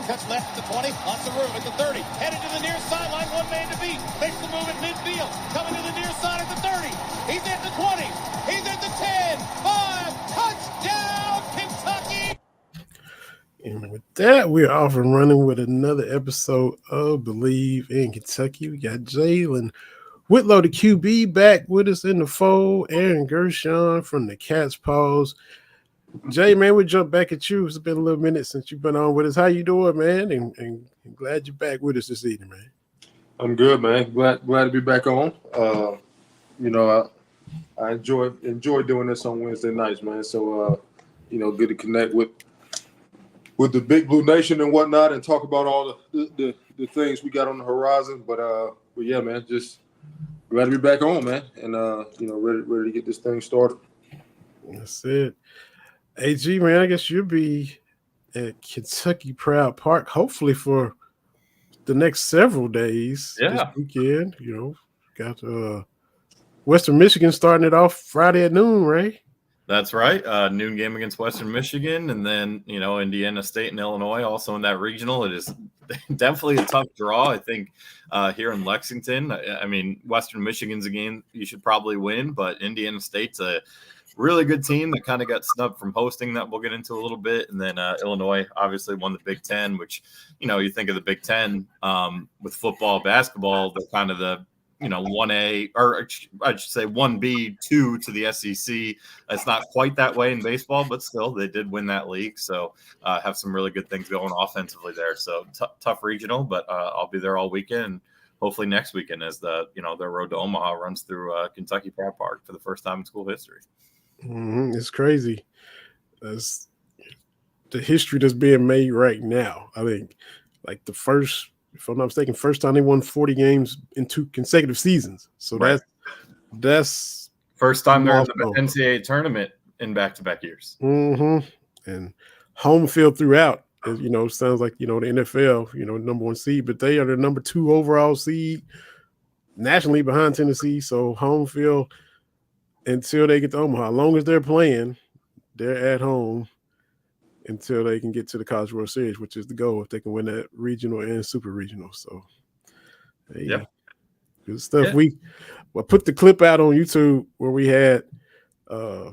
cuts left at the 20, lots of room at the 30, headed to the near sideline, one man to beat, makes the move at midfield, coming to the near side at the 30, he's at the 20, he's at the 10, 5, touchdown, Kentucky! And with that, we're off and running with another episode of Believe in Kentucky. We got Jalen Whitlow, the QB, back with us in the fold. Aaron Gershon from the Cat's Paws. Jay, man, we jump back at you. It's been a little minute since you've been on with us. How you doing, man? And glad you're back with us this evening, man. I'm good, man. Glad to be back on. I enjoy doing this on Wednesday nights, man. So, good to connect with the Big Blue Nation and whatnot, and talk about all the things we got on the horizon. But yeah, man, just glad to be back on, man, and ready to get this thing started. That's it. AG, man, I guess you'll be at Kentucky Proud Park, hopefully for the next several days. Yeah. This weekend, got Western Michigan starting it off Friday at noon, right? That's right. Noon game against Western Michigan, and then, Indiana State and Illinois also in that regional. It is definitely a tough draw, I think, here in Lexington. I mean, Western Michigan's a game you should probably win, but Indiana State's a really good team that kind of got snubbed from hosting that we'll get into a little bit. And then Illinois obviously won the Big Ten, which, you think of the Big Ten with football, basketball, they're kind of the, 1A, or I should say 1B, 2 to the SEC. It's not quite that way in baseball, but still they did win that league. So have some really good things going offensively there. So tough regional, but I'll be there all weekend. Hopefully next weekend as their road to Omaha runs through Kentucky Proud Park for the first time in school history. Mm-hmm. It's crazy. That's the history that's being made right now. I think, like the first, if I'm not mistaken, first time they won 40 games in 2 consecutive seasons. So right. that's first time they're in the NCAA tournament in back-to-back years. Mm-hmm. And home field throughout. Sounds like the NFL, number 1 seed, but they are the number 2 overall seed nationally behind Tennessee. So home field until they get to Omaha. As long as they're playing, they're at home until they can get to the College World Series, which is the goal if they can win that regional and super regional. So, good stuff. Yeah. We put the clip out on YouTube where we had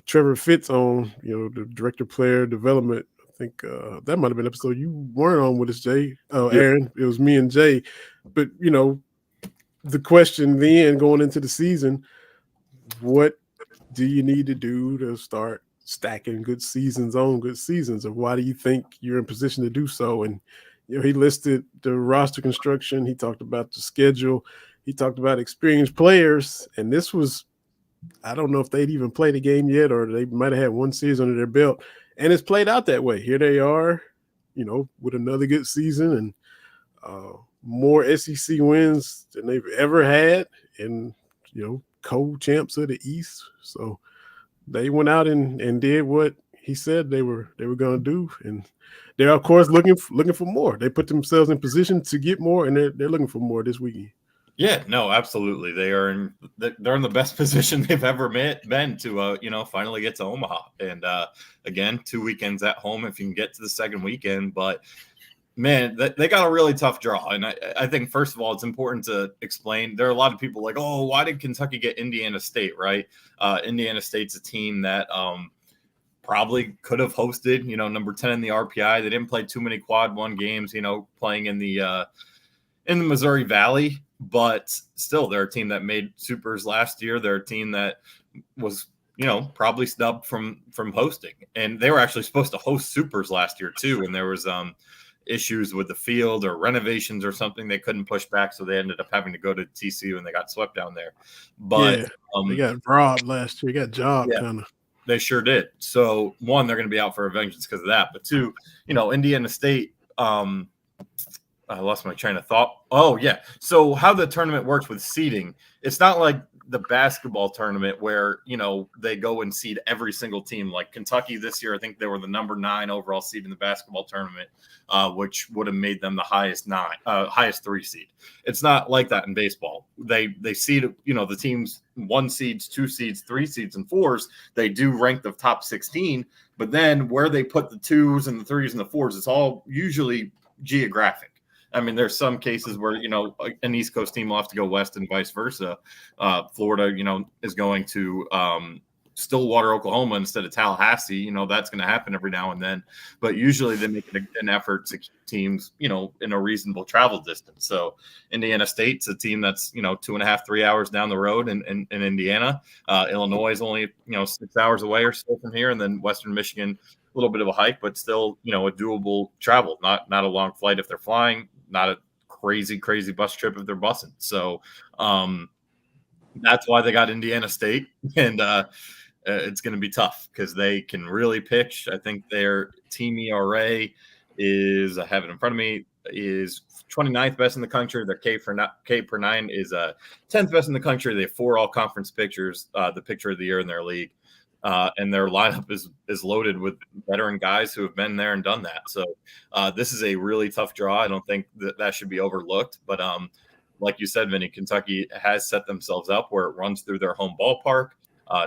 Trevor Fitz on, the director of player development. I think that might have been an episode you weren't on with us, Jay. Aaron. It was me and Jay. But, the question then going into the season, what do you need to do to start stacking good seasons on good seasons? Or why do you think you're in position to do so? And, he listed the roster construction. He talked about the schedule. He talked about experienced players. And this was, I don't know if they'd even played a game yet, or they might have had 1 season under their belt. And it's played out that way. Here they are, with another good season and more SEC wins than they've ever had. And, co-champs of the East. So they went out and did what he said they were going to do, and they're of course looking for more. They put themselves in position to get more, and they're looking for more this weekend. Yeah, no, absolutely. They're in the best position they've ever been to finally get to Omaha. And again, 2 weekends at home if you can get to the second weekend, but man, they got a really tough draw. And I think, first of all, it's important to explain. There are a lot of people like, oh, why did Kentucky get Indiana State, right? Indiana State's a team that probably could have hosted, number 10 in the RPI. They didn't play too many quad 1 games, playing in the Missouri Valley. But still, they're a team that made supers last year. They're a team that was probably snubbed from hosting. And they were actually supposed to host supers last year, too. And there was issues with the field or renovations or something they couldn't push back, so they ended up having to go to TCU and they got swept down there. But they got robbed last year. They got jobbed kind of. They sure did. So 1, they're going to be out for a vengeance because of that. But 2, Indiana State. I lost my train of thought. Oh yeah. So how the tournament works with seeding, it's not like the basketball tournament where, they go and seed every single team. Like Kentucky this year, I think they were the number 9 overall seed in the basketball tournament, which would have made them the highest 3 seed. It's not like that in baseball. They seed, the teams 1 seeds, 2 seeds, 3 seeds, and 4s. They do rank the top 16, but then where they put the 2s and the 3s and the 4s, it's all usually geographic. I mean, there's some cases where, an East Coast team will have to go west and vice versa. Florida, is going to Stillwater, Oklahoma instead of Tallahassee. That's going to happen every now and then. But usually they make an effort to keep teams, in a reasonable travel distance. So Indiana State's a team that's, 2.5, 3 hours down the road in Indiana. Illinois is only, 6 hours away or so from here. And then Western Michigan, a little bit of a hike, but still, a doable travel, not a long flight if they're flying, not a crazy bus trip if they're bussing. So that's why they got Indiana State. And it's going to be tough because they can really pitch. I think their team ERA is, I have it in front of me, is 29th best in the country. Their K per 9 is 10th best in the country. They have 4 all-conference pitchers, the pitcher of the year in their league. And their lineup is loaded with veteran guys who have been there and done that. So this is a really tough draw. I don't think that should be overlooked. But like you said, Vinny, Kentucky has set themselves up where it runs through their home ballpark.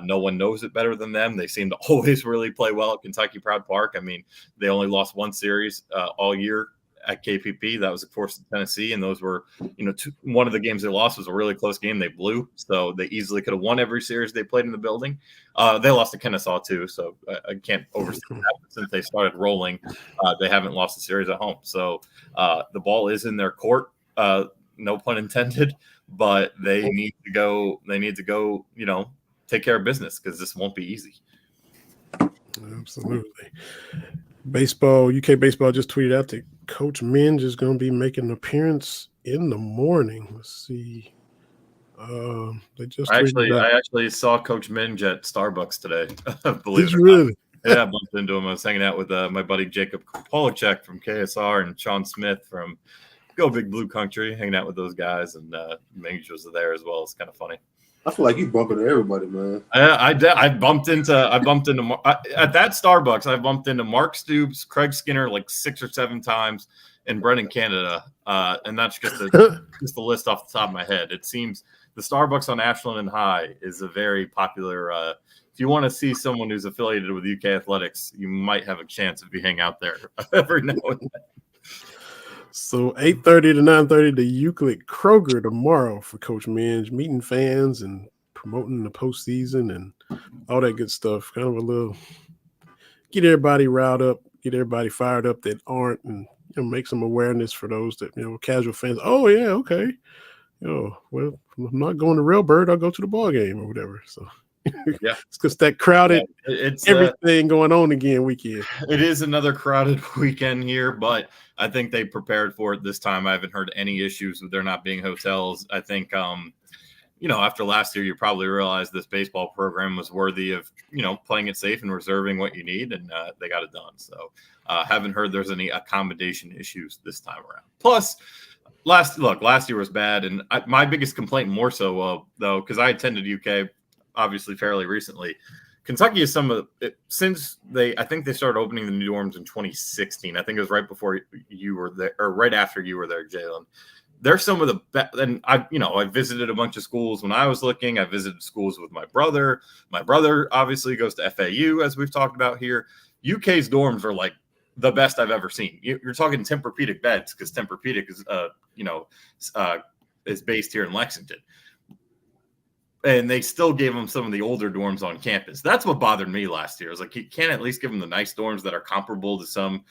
No one knows it better than them. They seem to always really play well at Kentucky Proud Park. I mean, they only lost one series all year at KPP. That was, of course, Tennessee. And those were, one of the games they lost was a really close game. They blew. So they easily could have won every series they played in the building. They lost to Kennesaw, too. So I can't overstate that. But since they started rolling, they haven't lost a series at home. So the ball is in their court. No pun intended. But they need to go. They need to go, take care of business because this won't be easy. Absolutely. Baseball, UK baseball just tweeted out that Coach Minge is going to be making an appearance in the morning. Let's see. They just I actually saw Coach Minge at Starbucks today. Believe it really? Yeah, I bumped into him. I was hanging out with my buddy Jacob Polachek from KSR and Sean Smith from Go Big Blue Country, hanging out with those guys, and Minge was there as well. It's kind of funny. I feel like you bump into everybody, man. I bumped into at that Starbucks. I bumped into Mark Stoops, Craig Skinner like 6 or 7 times, and Brennan Canada. And that's just a list off the top of my head. It seems the Starbucks on Ashland and High is a very popular. If you want to see someone who's affiliated with UK athletics, you might have a chance if you hang out there every now and then. So 8:30 to 9:30, the Euclid Kroger tomorrow for Coach Minge, meeting fans and promoting the postseason and all that good stuff. Kind of a little get everybody riled up, get everybody fired up that aren't, and make some awareness for those that casual fans. Oh yeah, okay. Well, I'm not going to Railbird. I'll go to the ball game or whatever. So. Yeah, it's because that crowded, it's everything going on again weekend. It is another crowded weekend here, but I think they prepared for it this time. I haven't heard any issues with there not being hotels. I think, after last year, you probably realized this baseball program was worthy of, playing it safe and reserving what you need, and they got it done. So haven't heard there's any accommodation issues this time around. Plus, last year was bad, and my biggest complaint more so, though, because I attended UK obviously fairly recently. Kentucky is I think they started opening the new dorms in 2016. I think it was right before you were there, or right after you were there, Jalen. They're some of the best. And I visited a bunch of schools when I was looking. I visited schools with my brother. My brother obviously goes to FAU, as we've talked about here. UK's dorms are like the best I've ever seen. You're talking Tempur-Pedic beds because Tempur-Pedic is based here in Lexington. And they still gave them some of the older dorms on campus. That's what bothered me last year. I was like, you can't at least give them the nice dorms that are comparable to some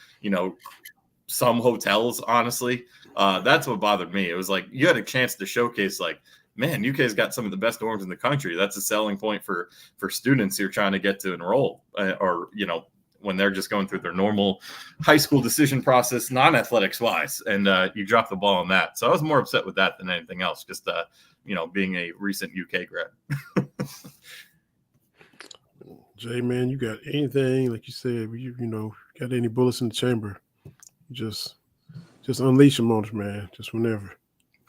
hotels, honestly. That's what bothered me. It was like you had a chance to showcase, like, man, UK's got some of the best dorms in the country. That's a selling point for students who are trying to get to enroll or when they're just going through their normal high school decision process, non-athletics wise. And you drop the ball on that. So I was more upset with that than anything else. Just, being a recent UK grad. Jay, man, you got anything, like you said, got any bullets in the chamber? Just unleash them on us, man. Just whenever.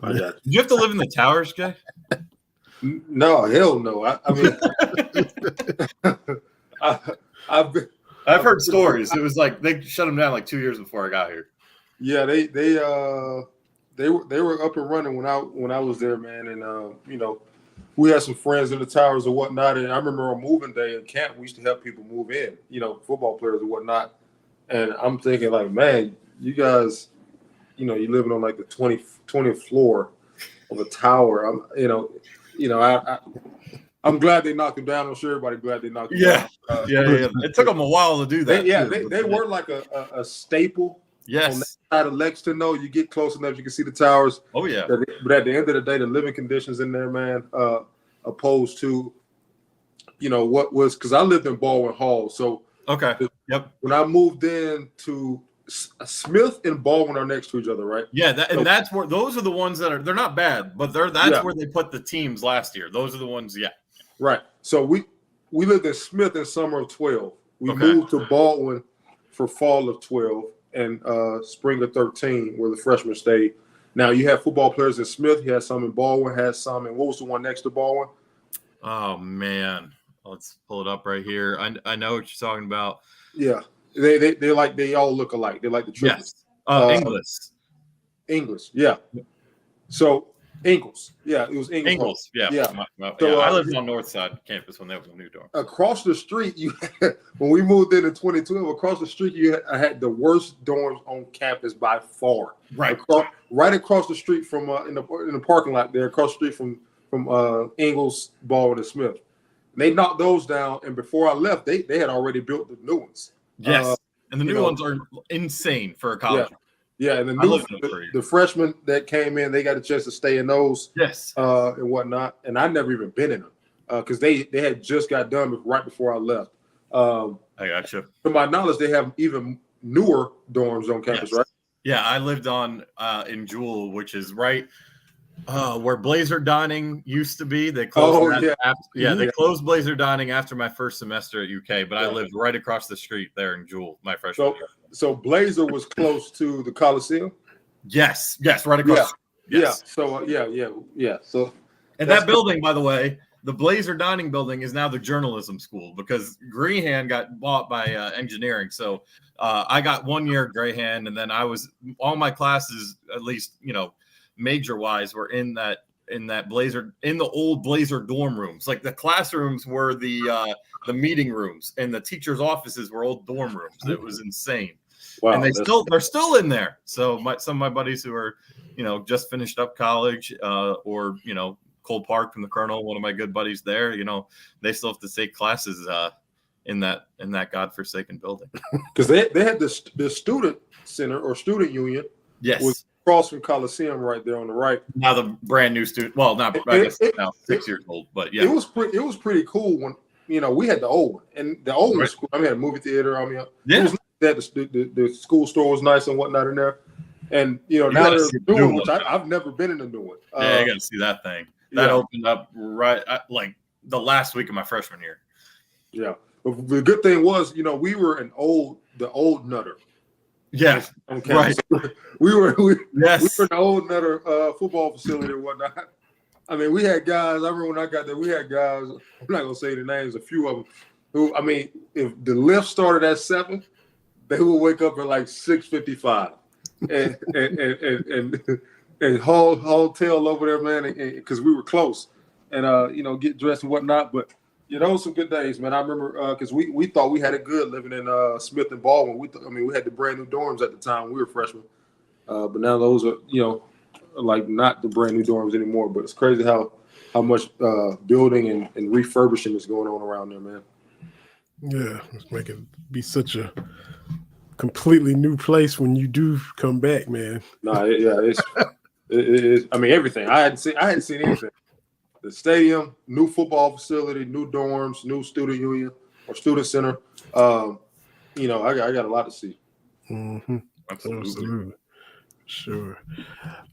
Did you have to live in the towers, Jay? No, hell no. I've heard stories. It was like they shut them down like 2 years before I got here. Yeah, they were up and running when I was there, man. And we had some friends in the towers and whatnot. And I remember on moving day in camp, we used to help people move in, football players and whatnot. And I'm thinking, like, man, you guys you're living on like the 20th floor of a tower. I'm glad they knocked him down. I'm sure everybody glad they knocked him down. Yeah. It took them a while to do that. They were like a staple. Yes. On that side of Lexington, though, you get close enough, you can see the towers. Oh yeah. But at the end of the day, the living conditions in there, man, opposed to, what was, because I lived in Baldwin Hall. So okay. Yep. When I moved in to Smith and Baldwin are next to each other, right? Yeah, that's where those are the ones that they're not bad, but that's where they put the teams last year. Those are the ones, Right. So we lived in Smith in summer of 12. We moved to Baldwin for fall of 12 and spring of 13, where the freshmen stayed. Now you have football players in Smith. You had some in Baldwin. Had some in, what was the one next to Baldwin? Oh man, let's pull it up right here. I know what you're talking about. Yeah. They all look alike. They're like the triplets. Yes. English. Yeah. So Ingles. Yeah, it was Ingles. Yeah. So, I lived on North Side campus when there was a new dorm. Across the street, when we moved in 2012, across the street, I had the worst dorms on campus by far. Right. Right across the street from in the parking lot there, across the street from Ingles, Baldwin, and Smith. They knocked those down, and before I left, they had already built the new ones. Yes, and the new ones are insane for a college. Yeah, and the freshmen that came in, they got a chance to stay in those. Yes, and whatnot. And I never even been in them because they had just got done right before I left. I got you. To my knowledge, they have even newer dorms on campus, right? Yeah, I lived on in Jewel, which is right where Blazer Dining used to be. They closed. They closed Blazer Dining after my first semester at UK, but I lived right across the street there in Jewel my freshman year. So Blazer was close to the Coliseum. Yes, right across. Yeah. So, and that building, by the way, the Blazer Dining building is now the journalism school because Grehan got bought by engineering. So I got 1 year at Grehan, and then all my classes, at least major wise, were in that Blazer, in the old Blazer dorm rooms. Like the classrooms were the meeting rooms, and the teachers' offices were old dorm rooms. It was insane. Wow, and they're still in there. So some of my buddies who are, just finished up college, or Cole Park from the Colonel, one of my good buddies there, they still have to take classes in that godforsaken building. Because they had the student center or student union. Yes. Was across from Coliseum right there on the right. Now the brand new student. Well, not I guess now 6 years old, but yeah. It was pretty cool when we had the old one, and the old one was cool. I mean, had a movie theater. I mean, the school store was nice and whatnot in there. And now there's a new one, which I've never been in a new one. Yeah, you got to see that thing. That opened up right like the last week of my freshman year. Yeah, but the good thing was, we were the old Nutter. Yes, right. So we were an old Nutter football facility and whatnot. I mean, we had guys. I remember when I got there, we had guys. I'm not gonna say the names. A few of them who, I mean, if the lift started at 7, they would wake up at like 6:55 and haul tail over there, man, because we were close, and get dressed and whatnot. But those some good days, man. I remember because we thought we had it good living in Smith and Baldwin. We had the brand new dorms at the time. We were freshmen, but now those are like not the brand new dorms anymore. But it's crazy how much building and refurbishing is going on around there, man. Yeah, it's making it be such a completely new place when you do come back, man. It's I mean, everything. I hadn't seen anything. The stadium, new football facility, new dorms, new student union or student center. I got a lot to see. Mm-hmm. Absolutely. Sure.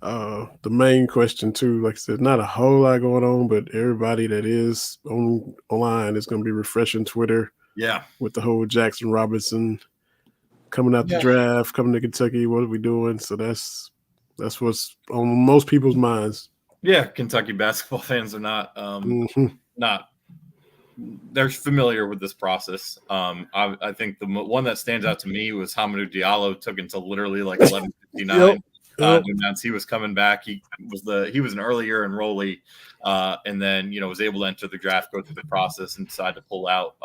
The main question too, like I said, not a whole lot going on, but everybody that is online is going to be refreshing Twitter. Yeah. With the whole Jaxon Robinson coming out the draft, coming to Kentucky. What are we doing? So that's what's on most people's minds. Yeah, Kentucky basketball fans are not they're familiar with this process. I think the one that stands out to me was Hamidou Diallo. Took until literally like 11:59 to announce he was coming back. He was an early year enrollee, and then was able to enter the draft, go through the process, and decide to pull out.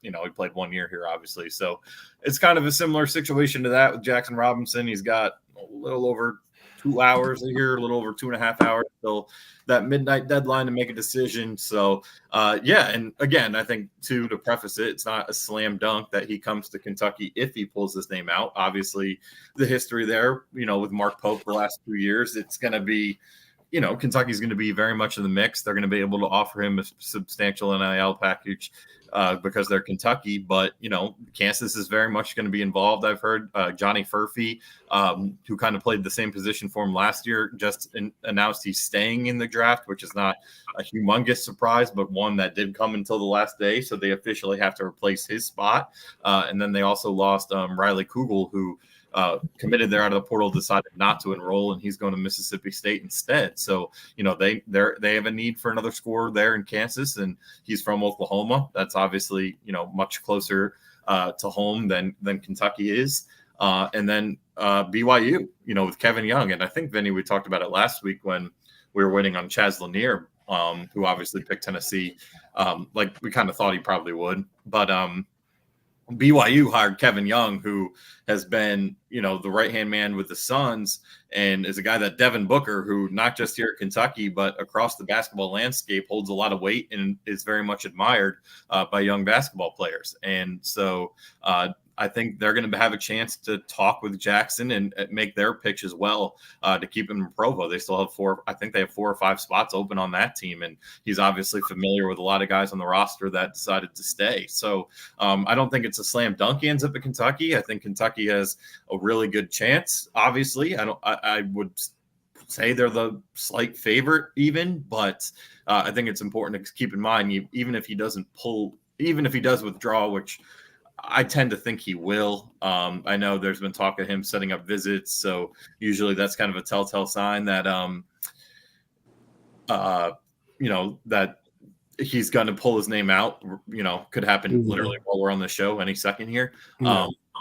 He played 1 year here, obviously. So it's kind of a similar situation to that with Jaxon Robinson. He's got little over 2 hours here, a little over 2.5 hours till that midnight deadline to make a decision. So, and again, I think to preface it, it's not a slam dunk that he comes to Kentucky if he pulls his name out. Obviously, the history there, with Mark Pope the last 2 years, it's going to be, Kentucky's going to be very much in the mix. They're going to be able to offer him a substantial NIL package because they're Kentucky, but Kansas is very much going to be involved. I've heard Johnny Furphy, who kind of played the same position for him last year, just announced he's staying in the draft, which is not a humongous surprise, but one that did come until the last day. So they officially have to replace his spot. And then they also lost Riley Kugel, who committed there out of the portal, decided not to enroll, and he's going to Mississippi State instead. So, they have a need for another scorer there in Kansas, and he's from Oklahoma. That's obviously, much closer to home than Kentucky is. And then BYU, with Kevin Young. And I think, Vinny, we talked about it last week when we were waiting on Chaz Lanier, who obviously picked Tennessee, like we kind of thought he probably would. But BYU hired Kevin Young, who has been, the right-hand man with the Suns, and is a guy that Devin Booker, who not just here at Kentucky, but across the basketball landscape, holds a lot of weight and is very much admired by young basketball players. And so I think they're going to have a chance to talk with Jaxon and make their pitch as well to keep him in Provo. They still have 4 or 5 spots open on that team. And he's obviously familiar with a lot of guys on the roster that decided to stay. So I don't think it's a slam dunk he ends up at Kentucky. I think Kentucky has a really good chance. Obviously, I would say they're the slight favorite even, but I think it's important to keep in mind, even if he does withdraw, which I tend to think he will. I know there's been talk of him setting up visits, so usually that's kind of a telltale sign that that he's going to pull his name out. Could happen literally while we're on the show any second here.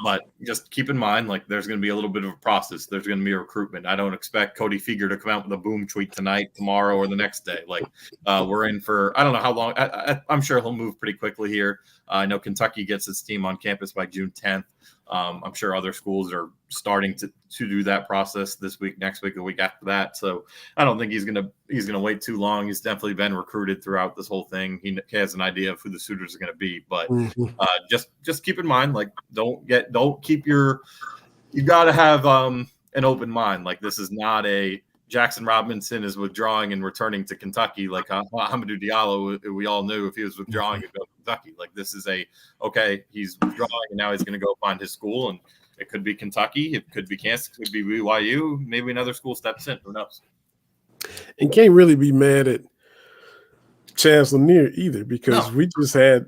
But just keep in mind, like, there's going to be a little bit of a process. There's going to be a recruitment. I don't expect Cody Feger to come out with a boom tweet tonight, tomorrow, or the next day. Like, we're in for, I don't know how long. I'm sure he'll move pretty quickly here. I know Kentucky gets its team on campus by June 10th. I'm sure other schools are starting to do that process this week, next week, the week after that. So I don't think he's gonna wait too long. He's definitely been recruited throughout this whole thing. He has an idea of who the suitors are going to be, but just keep in mind, like, you got to have an open mind. Like, this is not a Jaxon Robinson is withdrawing and returning to Kentucky. Like Hamidou Diallo, we all knew if he was withdrawing, he'd go to Kentucky. Like, this is he's withdrawing and now he's going to go find his school, and it could be Kentucky, it could be Kansas, it could be BYU, maybe another school steps in. Who knows? And can't really be mad at Chaz Lanier either, because we just had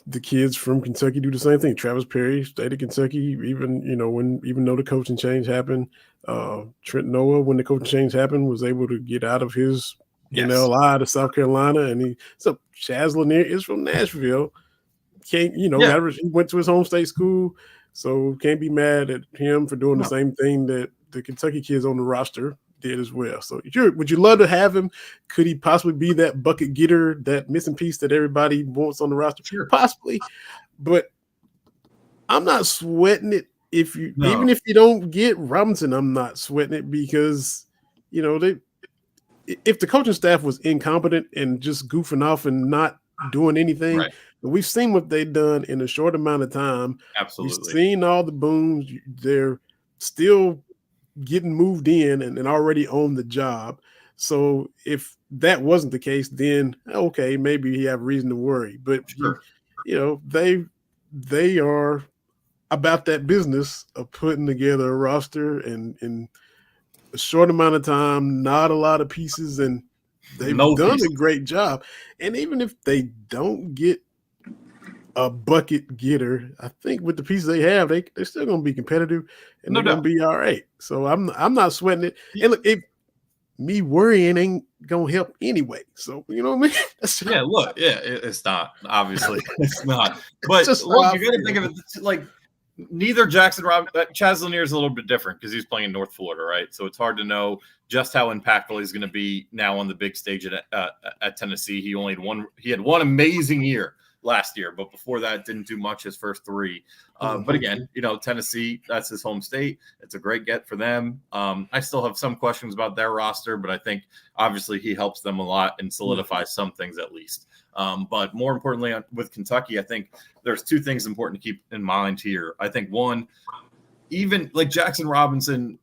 the kids from Kentucky do the same thing. Travis Perry stayed at Kentucky, even though the coaching change happened. Trent Noah, when the coaching change happened, was able to get out of his NLI to South Carolina, and so Chaz Lanier is from Nashville. He went to his home state school, so can't be mad at him for doing the same thing that the Kentucky kids on the roster did as well. So would you love to have him? Could he possibly be that bucket getter, that missing piece that everybody wants on the roster? Sure. Possibly, but I'm not sweating it. Even if you don't get Robinson, I'm not sweating it, because if the coaching staff was incompetent and just goofing off and not doing anything, we've seen what they've done in a short amount of time. Absolutely, we've seen all the booms. They're still getting moved in and already on the job. So if that wasn't the case, then okay, maybe you have reason to worry. But they are about that business of putting together a roster and in a short amount of time, not a lot of pieces, and they've done a great job. And even if they don't get a bucket getter, I think with the pieces they have, they're still going to be competitive, and they're going to be all right. So I'm not sweating it. And look, me worrying ain't going to help anyway. So, you know what I mean? It's not. Obviously, it's not. But look, you got to think of it like neither Chaz Lanier is a little bit different because he's playing in North Florida, right? So it's hard to know just how impactful he's going to be now on the big stage at Tennessee. He had one amazing year last year, but before that, didn't do much his first 3. But again, Tennessee, that's his home state. It's a great get for them. I still have some questions about their roster, but I think obviously he helps them a lot and solidifies some things at least. But more importantly, with Kentucky, I think there's 2 things important to keep in mind here. I think one, even like Jaxon Robinson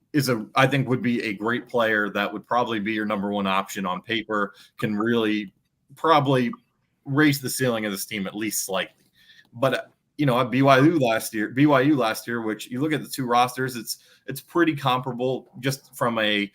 I think would be a great player that would probably be your number 1 option on paper, can really probably raise the ceiling of this team at least slightly. But at BYU last year, which you look at the 2 rosters, it's pretty comparable just from a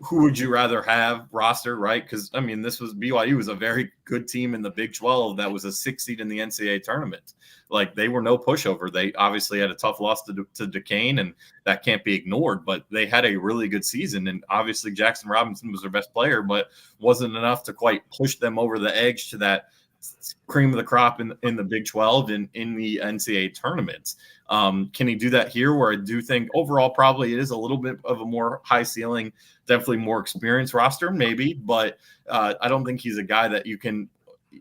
who would you rather have roster, right? Because BYU was a very good team in the Big 12 that was a 6 seed in the NCAA tournament. Like, they were no pushover. They obviously had a tough loss to Duquesne, and that can't be ignored, but they had a really good season. And obviously Jaxon Robinson was their best player, but wasn't enough to quite push them over the edge to that cream of the crop in the Big 12 and in the NCAA tournament. Can he do that here, where I do think overall probably it is a little bit of a more high ceiling, definitely more experienced roster, maybe, but I don't think he's a guy that you can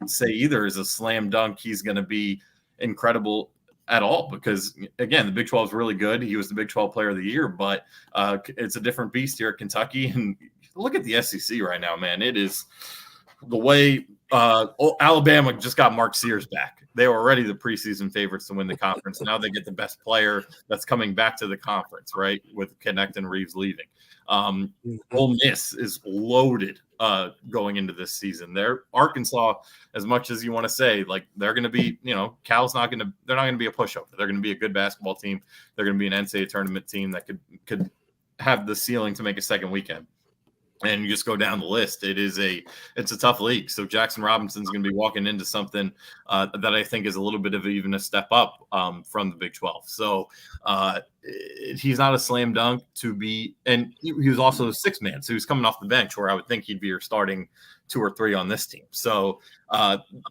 say either is a slam dunk he's going to be incredible at all, because again, the Big 12 is really good. He was the Big 12 player of the year, but it's a different beast here at Kentucky. And look at the SEC right now, man. It is the way Alabama just got Mark Sears back. They were already the preseason favorites to win the conference. Now they get the best player that's coming back to the conference, right, with Connect and Reeves leaving. Ole Miss is loaded going into this season. They're Arkansas, as much as you want to say, like, they're going to be, Cal's they're not going to be a pushover. They're going to be a good basketball team. They're going to be an NCAA tournament team that could have the ceiling to make a second weekend. And you just go down the list. It's a tough league. So Jaxon Robinson's going to be walking into something that I think is a little bit of even a step up from the Big 12. So he's not a slam dunk to be, and he was also a 6-man. So he was coming off the bench, where I would think he'd be your starting 2 or 3 on this team. So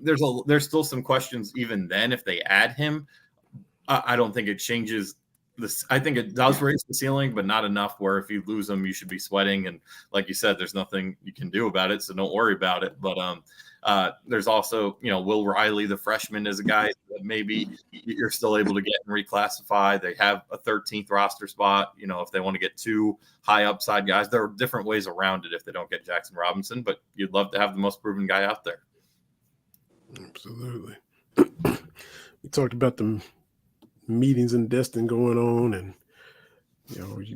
there's still some questions even then if they add him. I don't think it changes I think it does raise the ceiling, but not enough where if you lose them, you should be sweating. And like you said, there's nothing you can do about it, so don't worry about it. But there's also, Will Riley, the freshman, is a guy that maybe you're still able to get and reclassify. They have a 13th roster spot. If they want to get 2 high upside guys, there are different ways around it if they don't get Jaxon Robinson. But you'd love to have the most proven guy out there. Absolutely. We talked about them meetings in Destin going on, and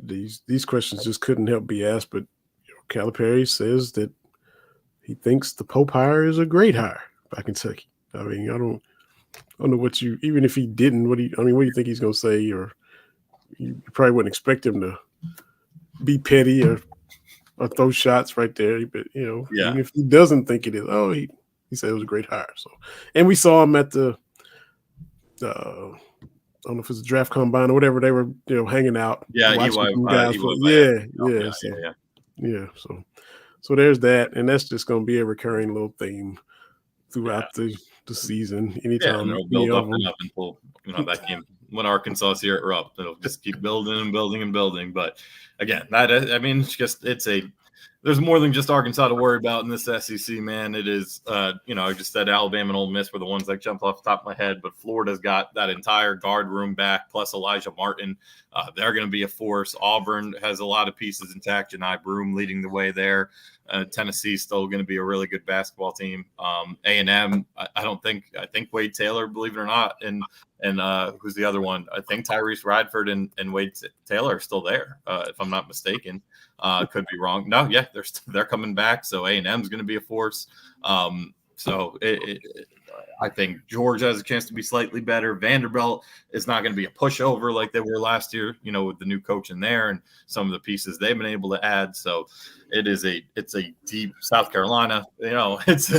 these questions just couldn't help be asked. But Calipari says that he thinks the Pope hire is a great hire by Kentucky. I mean, I don't know what even if he didn't, what do you think he's going to say? Or you probably wouldn't expect him to be petty or throw shots right there. But even if he doesn't think it is, he said it was a great hire. So, and we saw him at the I don't know if it's a draft combine or whatever. They were, hanging out. Yeah, So there's that, and that's just going to be a recurring little theme throughout the season. Anytime it'll build up and up until that game when Arkansas is here at Rupp, it'll just keep building and building and building. But again, there's more than just Arkansas to worry about in this SEC, man. It is, I just said Alabama and Ole Miss were the ones that jumped off the top of my head, but Florida's got that entire guard room back, plus Elijah Martin. They're going to be a force. Auburn has a lot of pieces intact. Janai Broome leading the way there. Tennessee's still going to be a really good basketball team. A&M, I think Wade Taylor, believe it or not, and who's the other one? I think Tyrese Radford and Wade Taylor are still there, if I'm not mistaken. Could be wrong. No, yeah, they're coming back. So A&M is going to be a force. I think Georgia has a chance to be slightly better. Vanderbilt is not going to be a pushover like they were last year, with the new coach in there and some of the pieces they've been able to add. So it's a deep South Carolina, it's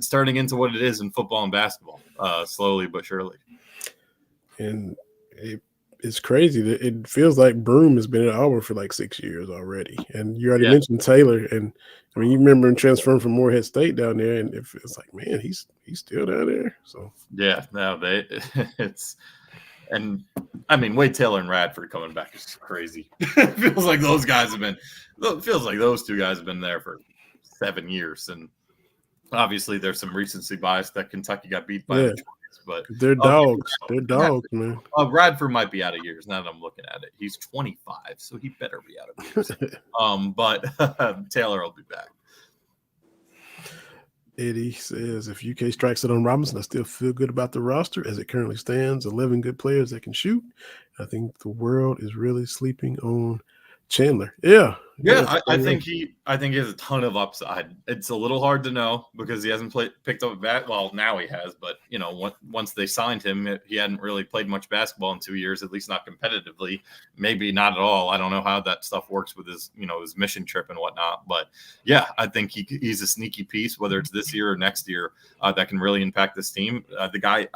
turning into what it is in football and basketball, slowly but surely. And it's crazy that it feels like Broome has been at Auburn for like 6 years already. And you already mentioned Taylor, and you remember him transferring from Morehead State down there, and it feels like, man, he's still down there. So Wade Taylor and Radford coming back is crazy. It feels like those two guys have been there for 7 years, and Obviously, there's some recency bias that Kentucky got beat by the Trojans, but they're dogs. They're dogs, man. Radford might be out of years now that I'm looking at it. He's 25, so he better be out of years. But Taylor will be back. Eddie says, if UK strikes it on Robinson, I still feel good about the roster as it currently stands. 11 good players that can shoot. I think the world is really sleeping on Chandler. Yeah. I think he has a ton of upside. It's a little hard to know because he hasn't picked up a bat. Well, now he has, but once they signed him, he hadn't really played much basketball in 2 years, at least not competitively. Maybe not at all. I don't know how that stuff works with his his mission trip and whatnot. But yeah, I think he's a sneaky piece, whether it's this year or next year, that can really impact this team. The guy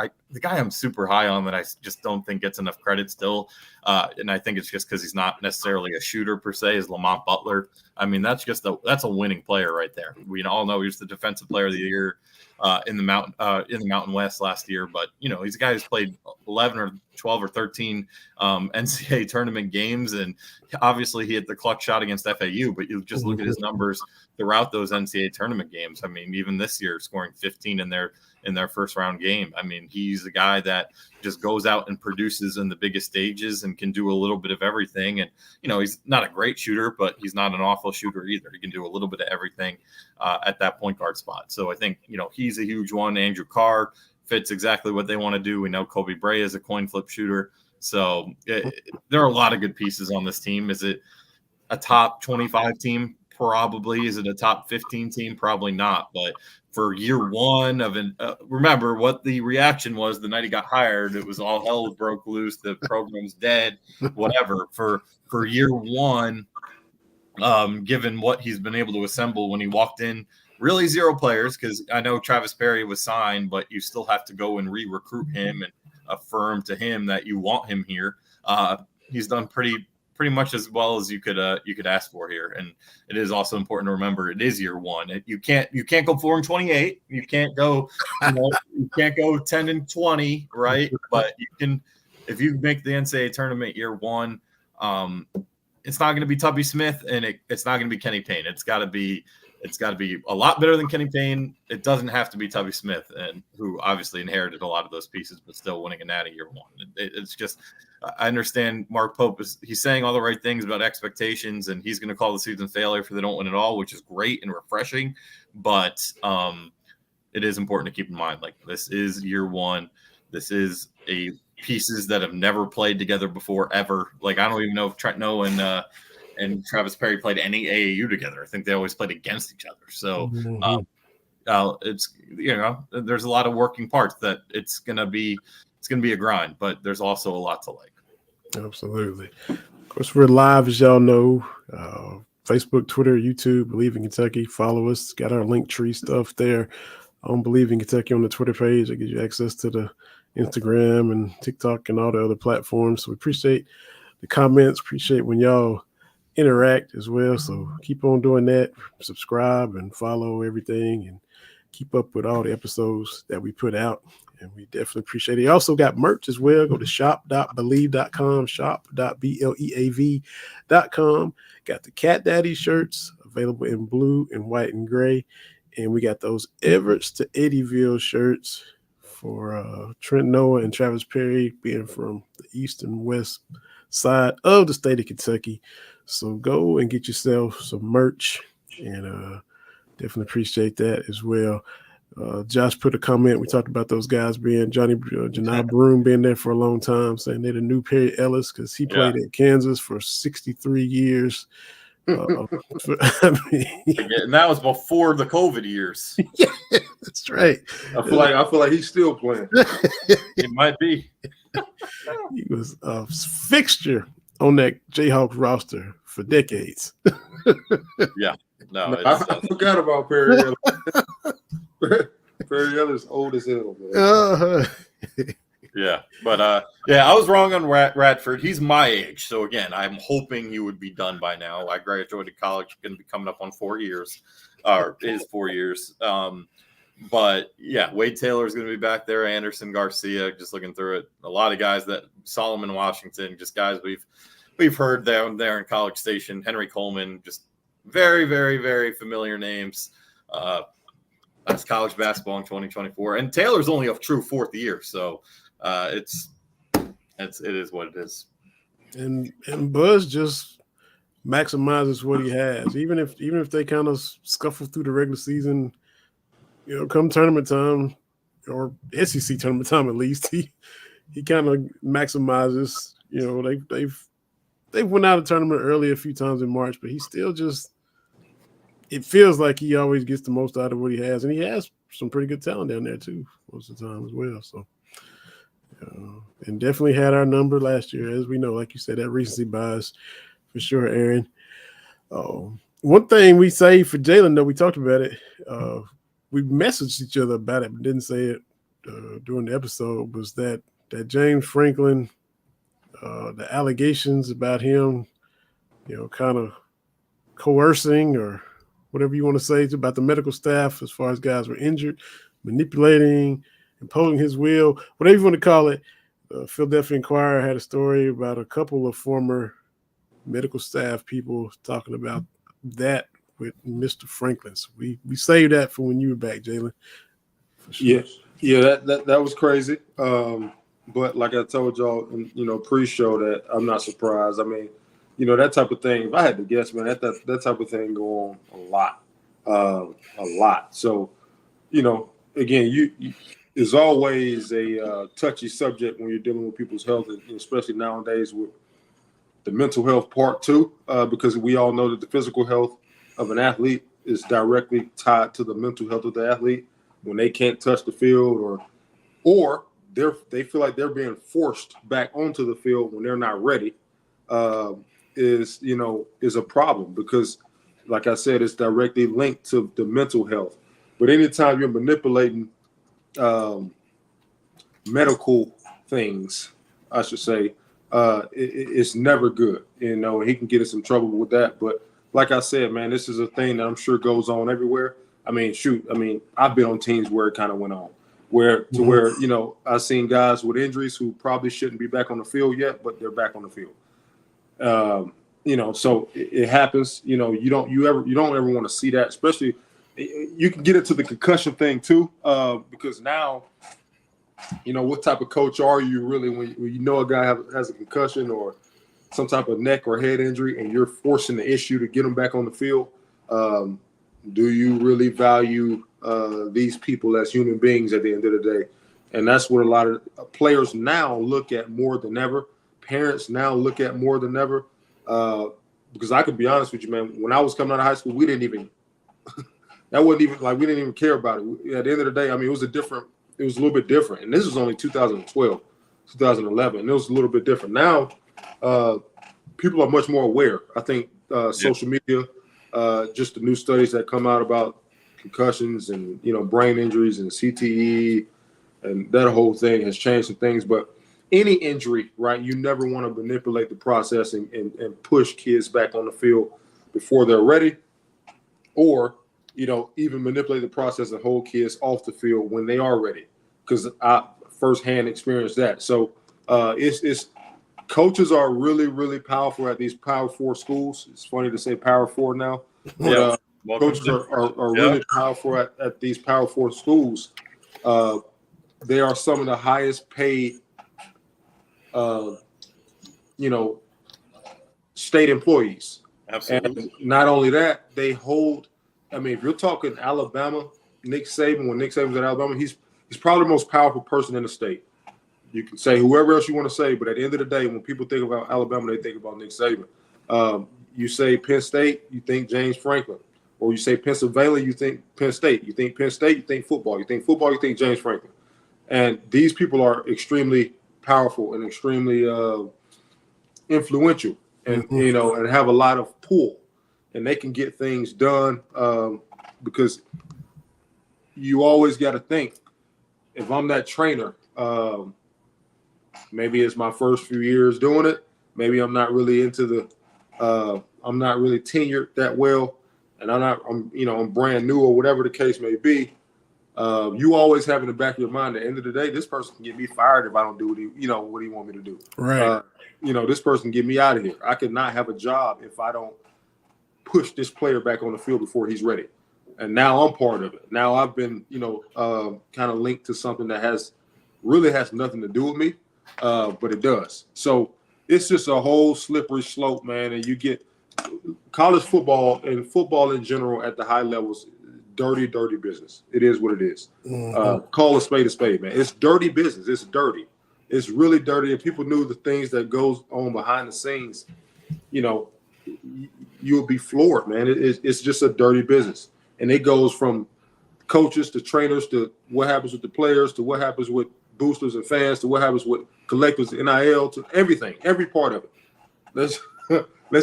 I'm super high on that I just don't think gets enough credit still, and I think it's just because he's not necessarily a shooter per se, is Lamont Butler. I mean, that's a winning player right there. We all know he was the defensive player of the year in the Mountain West last year. But he's a guy who's played 11 or 12 or 13 NCAA tournament games, and obviously he hit the clutch shot against FAU. But you just look at his numbers throughout those NCAA tournament games. I mean, even this year, scoring 15 in their first round game. I mean, he's a guy that just goes out and produces in the biggest stages and can do a little bit of everything. And, he's not a great shooter, but he's not an awful shooter either. He can do a little bit of everything at that point guard spot. So I think, he's a huge one. Andrew Carr fits exactly what they want to do. We know Kobe Bray is a coin flip shooter. So there are a lot of good pieces on this team. Is it a top 25 team? Probably. Is it a top 15 team? Probably not. But for year one remember what the reaction was the night he got hired. It was all hell broke loose. The program's dead, whatever. For year one, given what he's been able to assemble when he walked in, really zero players, because I know Travis Perry was signed, but you still have to go and re-recruit him and affirm to him that you want him here. He's done pretty much as well as you could ask for here. And it is also important to remember it is year one. You can't go 4-28. You can't go, you can't go 10-20, right? But you can, if you make the NCAA tournament year one, it's not going to be Tubby Smith and it's not going to be Kenny Payne. It's got to be a lot better than Kenny Payne. It doesn't have to be Tubby Smith, and who obviously inherited a lot of those pieces, but still winning a natty year one. It's just, I understand Mark Pope he's saying all the right things about expectations, and he's going to call the season failure if they don't win at all, which is great and refreshing. But it is important to keep in mind, like, this is year one. This is pieces that have never played together before ever. Like, I don't even know if Trentno and Travis Perry played any AAU together. I think they always played against each other. So it's, there's a lot of working parts that it's going to be a grind, but there's also a lot to like. Absolutely. Of course, we're live, as y'all know, Facebook, Twitter, YouTube, Believe in Kentucky. Follow us. Got our link tree stuff there on Believe in Kentucky on the Twitter page. That gives you access to the Instagram and TikTok and all the other platforms. So we appreciate the comments. Appreciate when y'all interact as well. So keep on doing that. Subscribe and follow everything and keep up with all the episodes that we put out. And we definitely appreciate it. You also got merch as well. Go to shop.believe.com, shop.belev.com. Got the Cat Daddy shirts available in blue and white and gray. And we got those Everett's to Eddyville shirts for Trent Noah and Travis Perry, being from the east and west side of the state of Kentucky. So go and get yourself some merch, and definitely appreciate that as well. Josh put a comment. We talked about those guys being Janai Broom being there for a long time, saying they're the new Perry Ellis because he played at Kansas for 63 years. And that was before the COVID years. Yeah, that's right. I feel like he's still playing. It might be. He was a fixture on that Jayhawks roster for decades. Yeah. No, I forgot about Perry Ellis. Perry Ellis old as hell, man. Yeah, but I was wrong on Radford. He's my age, so again, I'm hoping he would be done by now. I graduated college, going to be coming up on 4 years, or is 4 years. But yeah, Wade Taylor is going to be back there. Anderson Garcia, just looking through it, a lot of guys that Solomon Washington, just guys we've heard down there in College Station. Henry Coleman, just very, very, very familiar names. That's college basketball in 2024. And Taylor's only a true fourth year, so it is what it is. And Buzz just maximizes what he has, even if they kind of scuffle through the regular season. Come tournament time or SEC tournament time, at least he kind of maximizes. They've went out of tournament early a few times in March, but he still just. It feels like he always gets the most out of what he has, and he has some pretty good talent down there too most of the time as well. So, and definitely had our number last year, as we know. Like you said, that recency bias for sure, Aaron. One thing we say for Jalen, though, we talked about it. We messaged each other about it, but didn't say it during the episode. Was that James Franklin, the allegations about him, kind of coercing or whatever you want to say about the medical staff as far as guys were injured, manipulating, imposing his will, whatever you want to call it. Philadelphia Inquirer had a story about a couple of former medical staff people talking about that with Mr. Franklin. So we saved that for when you were back, Jalen. Sure. Yeah, that was crazy. But like I told y'all, pre-show, that I'm not surprised. I mean, that type of thing, if I had to guess, man, that type of thing go on a lot. So, again, there's always a touchy subject when you're dealing with people's health, and especially nowadays with the mental health part too, because we all know that the physical health of an athlete is directly tied to the mental health of the athlete. When they can't touch the field or they feel like they're being forced back onto the field when they're not ready, is a problem, because like I said, it's directly linked to the mental health. But anytime you're manipulating medical things, I should say, it's never good. He can get in some trouble with that. But like I said, man, this is a thing that I'm sure goes on everywhere. I mean, I've been on teams where it kind of went on, where I've seen guys with injuries who probably shouldn't be back on the field yet, but they're back on the field. So it happens. You don't ever want to see that. Especially, you can get into the concussion thing too, because now, what type of coach are you really when a guy has a concussion or some type of neck or head injury, and you're forcing the issue to get them back on the field? Do you really value these people as human beings at the end of the day? And that's what a lot of players now look at more than ever. Parents now look at more than ever, because I could be honest with you, man. When I was coming out of high school, we didn't even care about it. At the end of the day, I mean, it was a little bit different. And this was only 2012, 2011. And it was a little bit different. Now, people are much more aware. I think social media, just the new studies that come out about concussions and, brain injuries and CTE, and that whole thing has changed some things. But any injury, right, you never want to manipulate the process and push kids back on the field before they're ready, or, even manipulate the process and hold kids off the field when they are ready, because I firsthand experienced that. So it's coaches are really, really powerful at these Power 4 schools. It's funny to say Power 4 now, but coaches are really powerful at these Power 4 schools. They are some of the highest paid state employees. Absolutely. And not only that, they hold. I mean, if you're talking Alabama, Nick Saban, when Nick Saban's at Alabama, he's probably the most powerful person in the state. You can say whoever else you want to say, but at the end of the day, when people think about Alabama, they think about Nick Saban. You say Penn State, you think James Franklin. Or you say Pennsylvania, you think Penn State. You think Penn State, you think football. You think football, you think James Franklin. And these people are extremely powerful and extremely influential, and and have a lot of pull, and they can get things done, because you always got to think, if I'm that trainer, maybe it's my first few years doing it, maybe I'm not really I'm not really tenured that well, and I'm brand new, or whatever the case may be. You always have in the back of your mind, at the end of the day, this person can get me fired if I don't do what he want me to do. Right. This person can get me out of here. I could not have a job if I don't push this player back on the field before he's ready. and now I'm part of it. Now I've been, kind of linked to something that really has nothing to do with me, but it does. So it's just a whole slippery slope, man. And you get college football and football in general at the high levels, dirty business. It is what it is. Call a spade, man. It's dirty business. It's dirty. It's really dirty. If people knew the things that goes on behind the scenes, you'll be floored, man. It's just a dirty business. And it goes from coaches to trainers to what happens with the players to what happens with boosters and fans to what happens with collectors, NIL, to everything, every part of it. Let's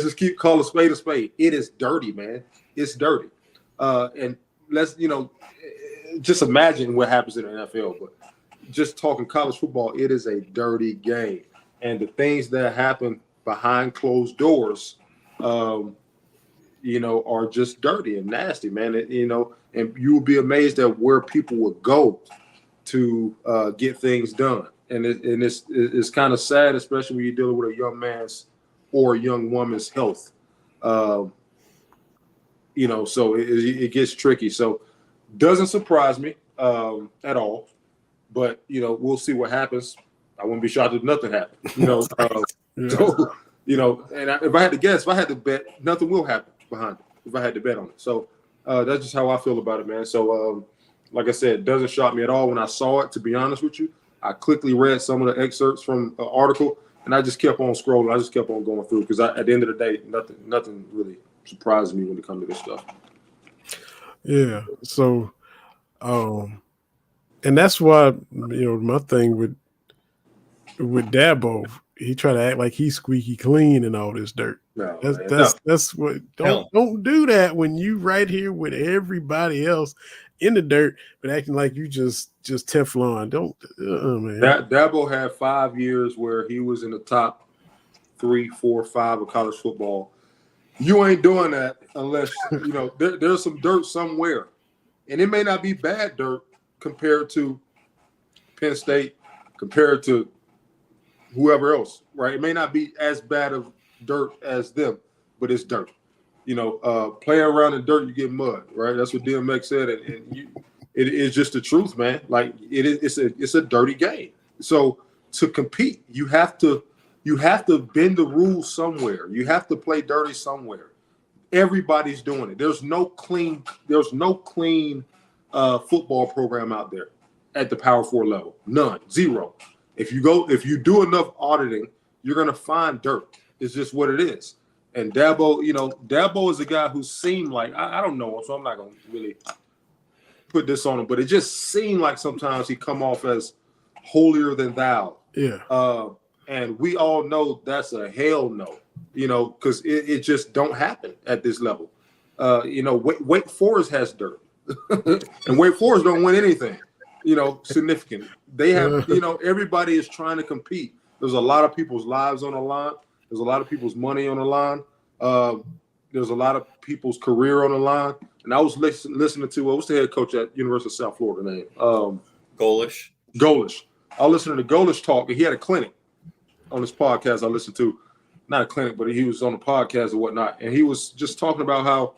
just call a spade. It is dirty, man. It's dirty. And let's, just imagine what happens in the NFL. But just talking college football, it is a dirty game. And the things that happen behind closed doors, are just dirty and nasty, man. And you will be amazed at where people would go to get things done. And it's kind of sad, especially when you're dealing with a young man's or a young woman's health. So it gets tricky. So doesn't surprise me at all. But, we'll see what happens. I wouldn't be shocked if nothing happened. So, and if I had to guess, if I had to bet, nothing will happen behind it if I had to bet on it. So that's just how I feel about it, man. So, like I said, it doesn't shock me at all when I saw it, to be honest with you. I quickly read some of the excerpts from an article, and I just kept on scrolling. I just kept on going through because at the end of the day, nothing really surprises me when it comes to this stuff. Yeah. So, and that's why, my thing with Dabo, he try to act like he's squeaky clean and all this dirt. No, that's what don't do that when you right here with everybody else in the dirt, but acting like you just Teflon. Don't, man. Dabo had 5 years where he was in the top 3, 4, 5 of college football. You ain't doing that unless there's some dirt somewhere, and it may not be bad dirt compared to Penn State, compared to whoever else, right? It may not be as bad of dirt as them, but it's dirt. Playing around in dirt, you get mud, right? That's what DMX said, and it is just the truth, man. Like it's a dirty game. So to compete, you have to bend the rules somewhere. You have to play dirty somewhere. Everybody's doing it. There's no clean football program out there at the Power 4 level. None. Zero. If you do enough auditing, you're gonna find dirt. It's just what it is. And Dabo is a guy who seemed like I don't know him, so I'm not gonna really put this on him, but it just seemed like sometimes he come off as holier than thou. Yeah. And we all know that's a hell no, because it just don't happen at this level. Wake Forest has dirt, and Wake Forest don't win anything, significant. They have, everybody is trying to compete. There's a lot of people's lives on the line. There's a lot of people's money on the line. There's a lot of people's career on the line. And I was listening to what's the head coach at University of South Florida name? Golish. I listened to Golish talk, and he had a clinic on this podcast I listened to. Not a clinic, but he was on a podcast or whatnot. And he was just talking about how,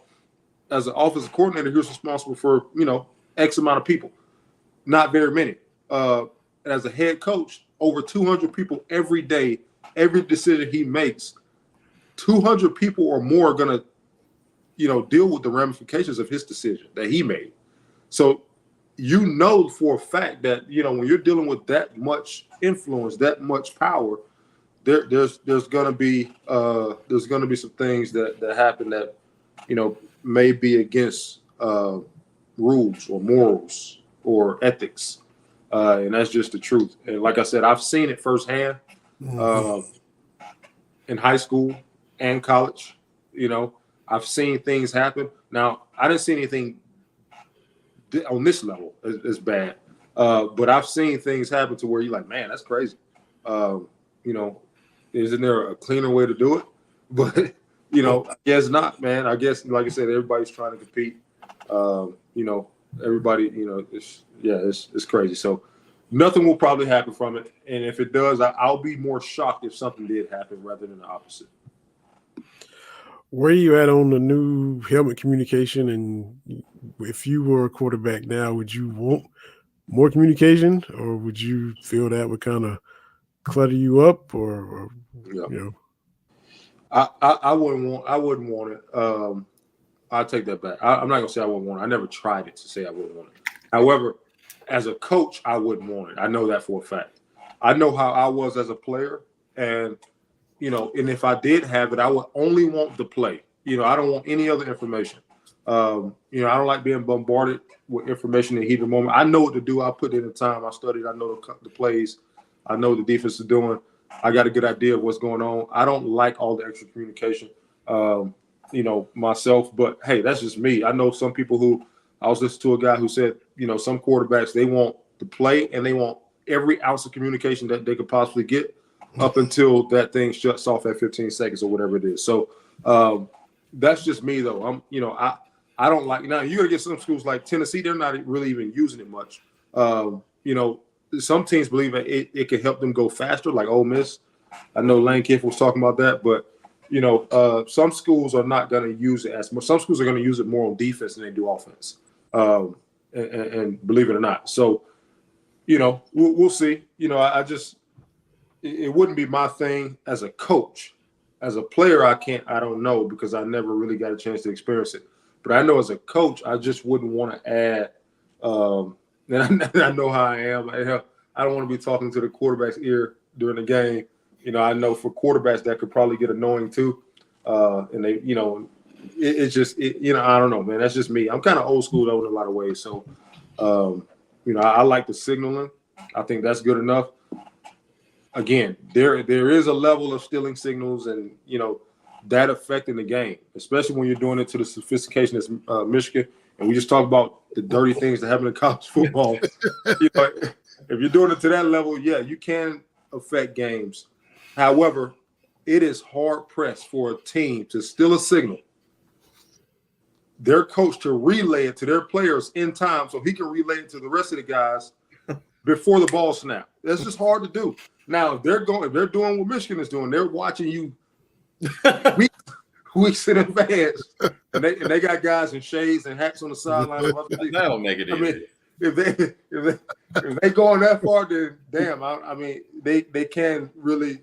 as an offensive coordinator, he was responsible for, X amount of people. Not very many. And as a head coach, over 200 people every day, every decision he makes, 200 people or more are going to, deal with the ramifications of his decision that he made. So, for a fact that, when you're dealing with that much influence, that much power, there's going to be some things that happen that, may be against rules or morals or ethics. And that's just the truth. And like I said, I've seen it firsthand in high school and college. I've seen things happen. Now, I didn't see anything on this level as bad, but I've seen things happen to where you're like, man, that's crazy. Isn't there a cleaner way to do it? But, I guess not, man. I guess, like I said, everybody's trying to compete. Everybody, it's crazy. So nothing will probably happen from it. And if it does, I'll be more shocked if something did happen rather than the opposite. Where are you at on the new helmet communication? And if you were a quarterback now, would you want more communication, or would you feel that would kind of clutter you up, or Yeah. you know? I wouldn't want it. I'll take that back. I'm not gonna say I wouldn't want it. I never tried it to say I wouldn't want it. However, as a coach, I wouldn't want it. I know that for a fact. I know how I was as a player, and and if I did have it, I would only want the play. I don't want any other information. I don't like being bombarded with information in the heat of the moment. I know what to do. I put in the time. I studied. I know the plays. I know what the defense is doing. I got a good idea of what's going on. I don't like all the extra communication, myself. But, hey, that's just me. I know some people who – I was listening to a guy who said, some quarterbacks, they want the play and they want every ounce of communication that they could possibly get up until that thing shuts off at 15 seconds or whatever it is. So that's just me, though. I don't like – now, you're going to get some schools like Tennessee, they're not really even using it much. Some teams believe it could help them go faster, like Ole Miss. I know Lane Kiffin was talking about that, but some schools are not going to use it as much. Some schools are going to use it more on defense than they do offense, and believe it or not. So, we'll see. It wouldn't be my thing as a coach. As a player, I don't know because I never really got a chance to experience it. But I know as a coach, I just wouldn't want to add. And I know how I am. I don't want to be talking to the quarterback's ear during the game. I know for quarterbacks that could probably get annoying too. And they, it's just, I don't know, man. That's just me. I'm kind of old school though in a lot of ways. So, I like the signaling. I think that's good enough. Again, there is a level of stealing signals and, that affecting the game, especially when you're doing it to the sophistication that's Michigan. And we just talked about the dirty things that happen in college football. If you're doing it to that level, yeah, you can affect games. However, it is hard pressed for a team to steal a signal, their coach to relay it to their players in time so he can relay it to the rest of the guys before the ball snap. That's just hard to do. Now, if they're doing what Michigan is doing, they're watching you weeks in advance, and they got guys in shades and hats on the sideline. That'll make it easy. If they going that far, then damn. They can really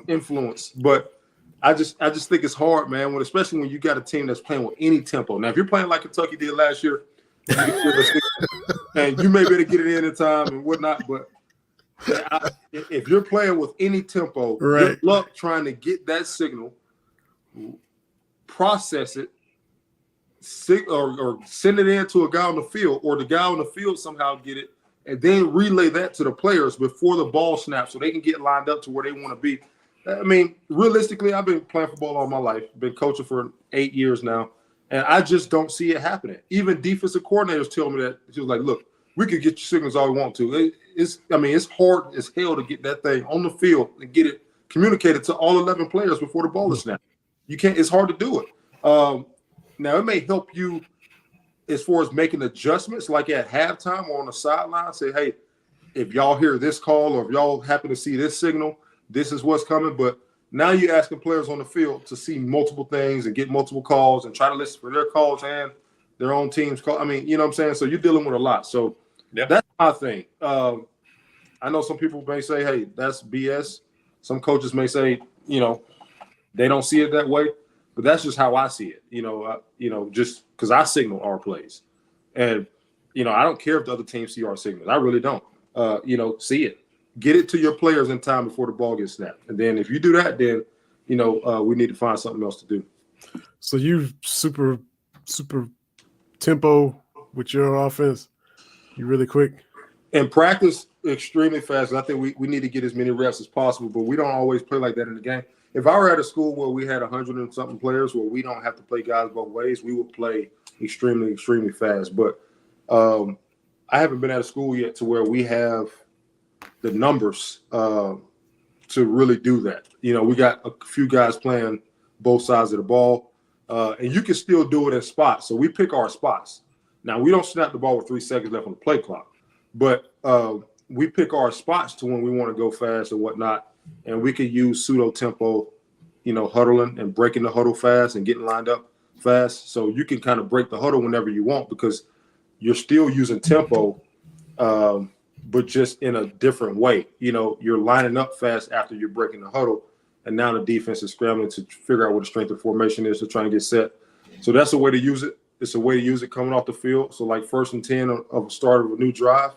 influence. But I just think it's hard, man. Especially when you got a team that's playing with any tempo. Now, if you're playing like Kentucky did last year, and you may be able to get it in time and whatnot, but if you're playing with any tempo, right, good luck trying to get that signal, process it, or send it in to a guy on the field, or the guy on the field somehow get it, and then relay that to the players before the ball snaps so they can get lined up to where they want to be. Realistically, I've been playing football all my life, been coaching for 8 years now, and I just don't see it happening. Even defensive coordinators tell me that. He was like, look, we could get your signals all we want to. It's hard as hell to get that thing on the field and get it communicated to all 11 players before the ball is snapped. You can't. It's hard to do it. Now, it may help you as far as making adjustments, like at halftime or on the sideline. Say, hey, if y'all hear this call or if y'all happen to see this signal, this is what's coming. But now you're asking players on the field to see multiple things and get multiple calls and try to listen for their calls and their own team's call. You know what I'm saying? So you're dealing with a lot. So that's my thing. I know some people may say, hey, that's BS. Some coaches may say, they don't see it that way. But that's just how I see it, just because I signal our plays. And, I don't care if the other teams see our signals. I really don't. See it. Get it to your players in time before the ball gets snapped. And then if you do that, then, we need to find something else to do. So you super, super tempo with your offense? You really quick? In practice, extremely fast. I think we need to get as many reps as possible, but we don't always play like that in the game. If I were at a school where we had 100 and something players where we don't have to play guys both ways, we would play extremely, extremely fast. But I haven't been at a school yet to where we have the numbers to really do that. We got a few guys playing both sides of the ball, and you can still do it in spots. So we pick our spots. Now, we don't snap the ball with 3 seconds left on the play clock, but we pick our spots to when we want to go fast and whatnot. And we could use pseudo tempo, huddling and breaking the huddle fast and getting lined up fast. So you can kind of break the huddle whenever you want because you're still using tempo, but just in a different way. You're lining up fast after you're breaking the huddle, and now the defense is scrambling to figure out what the strength of formation is to try and get set. So that's a way to use it. It's a way to use it coming off the field. So like 1st and 10 of the start of a new drive,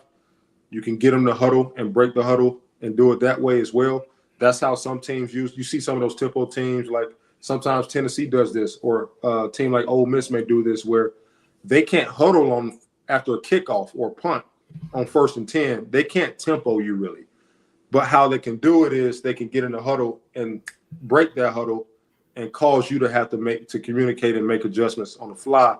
you can get them to huddle and break the huddle and do it that way as well. That's how some teams use. You see some of those tempo teams, like sometimes Tennessee does this, or a team like Ole Miss may do this, where they can't huddle on after a kickoff or a punt on 1st and 10. They can't tempo you really. But how they can do it is they can get in the huddle and break that huddle and cause you to have to communicate and make adjustments on the fly.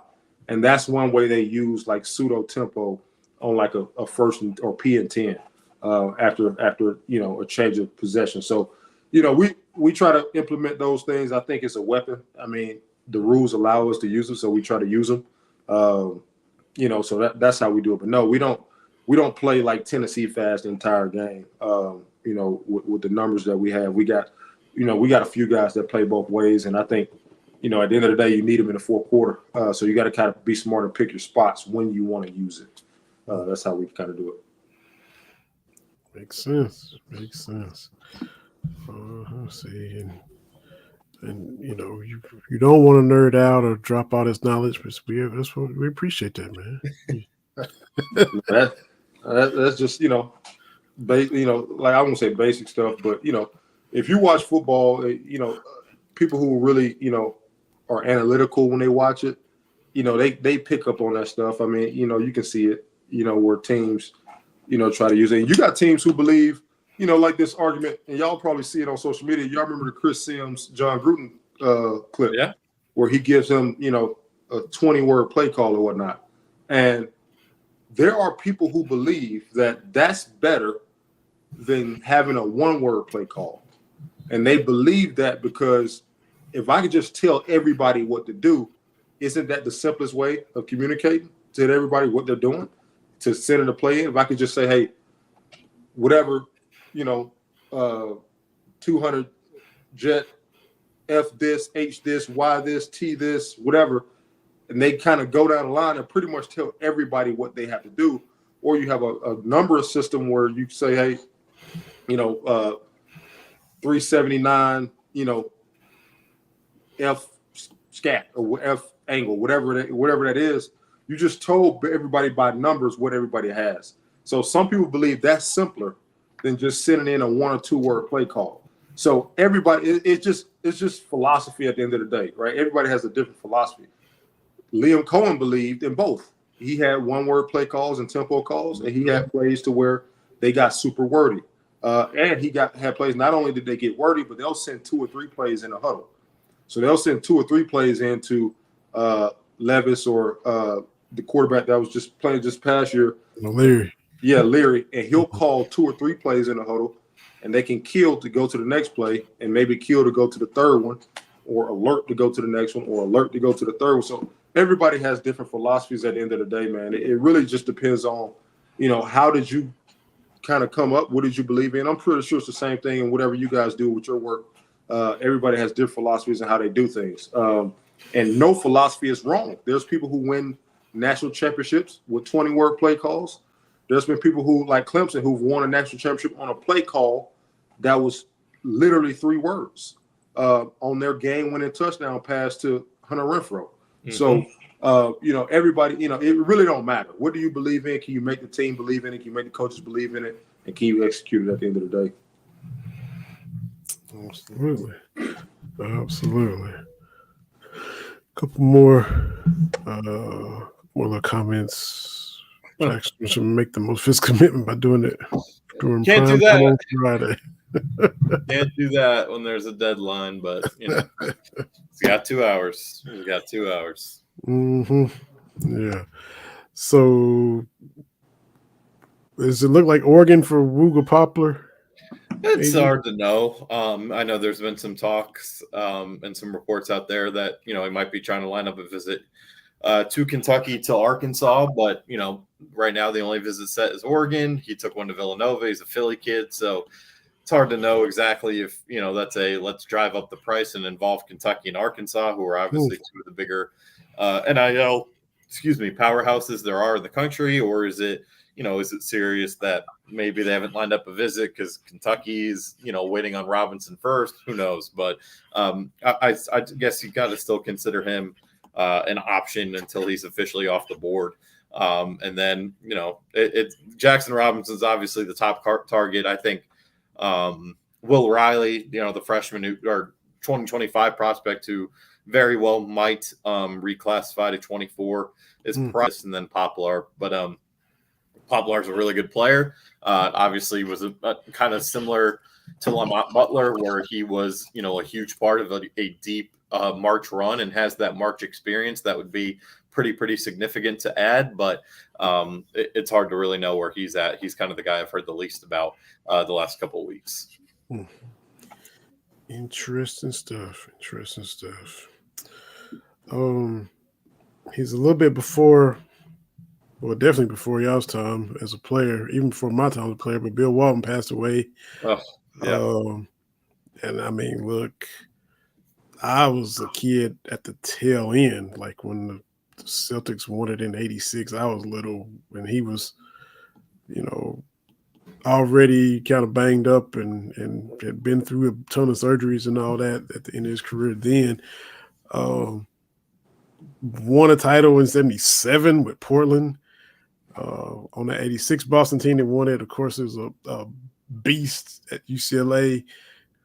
And that's one way they use like pseudo tempo on like a 1st or P and 10 after a change of possession. So, we try to implement those things. I think it's a weapon. I mean, the rules allow us to use them, so we try to use them. So that's how we do it. But no, we don't play like Tennessee fast the entire game. With the numbers that we have, we got a few guys that play both ways, and I think, at the end of the day, you need them in the fourth quarter. So you got to kind of be smart and pick your spots when you want to use it. That's how we kind of do it. Makes sense. Let's see, and you don't want to nerd out or drop out his knowledge, but we appreciate that, man. That's just like I won't say basic stuff, but if you watch football, people who really are analytical when they watch it, they pick up on that stuff. I mean, you can see it, where teams try to use it. And you got teams who believe, like this argument, and y'all probably see it on social media. Y'all remember the Chris Sims, John Gruden clip, yeah, where he gives him, a 20-word play call or whatnot. And there are people who believe that that's better than having a 1-word play call. And they believe that because if I could just tell everybody what to do, isn't that the simplest way of communicating to everybody what they're doing, to send a play in? If I could just say, hey, whatever, 200 jet, F this, H this, Y this, T this, whatever, and they kind of go down the line and pretty much tell everybody what they have to do. Or you have a number system where you say, hey, 379, F scat or F angle, whatever that is. You just told everybody by numbers what everybody has. So some people believe that's simpler than just sending in a 1 or 2 word play call. So everybody, it's just philosophy at the end of the day, right? Everybody has a different philosophy. Liam Cohen believed in both. He had 1-word play calls and tempo calls, and he had plays to where they got super wordy. And he had plays, not only did they get wordy, but they'll send 2 or 3 plays in a huddle. So they'll send 2 or 3 plays into Levis or the quarterback that was just playing just past year. Leary. Yeah, Leary. And he'll call 2 or 3 plays in a huddle, and they can kill to go to the next play and maybe kill to go to the third one, or alert to go to the next one, or alert to go to the third one. So everybody has different philosophies at the end of the day, man. It really just depends on, how did you kind of come up? What did you believe in? I'm pretty sure it's the same thing in whatever you guys do with your work. Everybody has different philosophies and how they do things. And no philosophy is wrong. There's people who win national championships with 20-word play calls. There's been people who, like Clemson, who've won a national championship on a play call that was literally 3 words on their game-winning touchdown pass to Hunter Renfrow. Mm-hmm. So, everybody, it really don't matter. What do you believe in? Can you make the team believe in it? Can you make the coaches believe in it? And can you execute it at the end of the day? Absolutely. A couple more little comments. Jaxon should make the most fist commitment by doing it during Can't do that on Friday. Can't do that when there's a deadline, but it's got 2 hours. We've got 2 hours. Mm-hmm. Yeah. So does it look like Oregon for Wooga Poplar? It's hard to know. I know there's been some talks and some reports out there that, he might be trying to line up a visit to Kentucky to Arkansas, but, right now the only visit set is Oregon. He took one to Villanova. He's a Philly kid, so it's hard to know exactly if, that's let's drive up the price and involve Kentucky and Arkansas, who are obviously two of the bigger NIL, powerhouses there are in the country, or is it, is it serious that maybe they haven't lined up a visit because Kentucky's, waiting on Robinson first? Who knows? But I guess you got to still consider him an option until he's officially off the board. And then, it's Jaxon Robinson's obviously the top target. I think Will Riley, the freshman or 2025 prospect who very well might reclassify to 24 is Price, and then Poplar. But Poplar's a really good player. Obviously was a kind of similar to Lamont Butler, where he was, a huge part of a deep March run and has that March experience that would be pretty significant to add. But it's hard to really know where he's at. He's kind of the guy I've heard the least about the last couple of weeks. Interesting stuff. He's a little bit before, well, definitely before y'all's time as a player, even before my time as a player, but Bill Walton passed away. Oh, yeah. And I mean, look, I was a kid at the tail end, like when the Celtics won it in '86. I was little, and he was, already kind of banged up and had been through a ton of surgeries and all that at the end of his career then. Won a title in '77 with Portland. On the '86 Boston team that won it, of course, it was a beast at UCLA.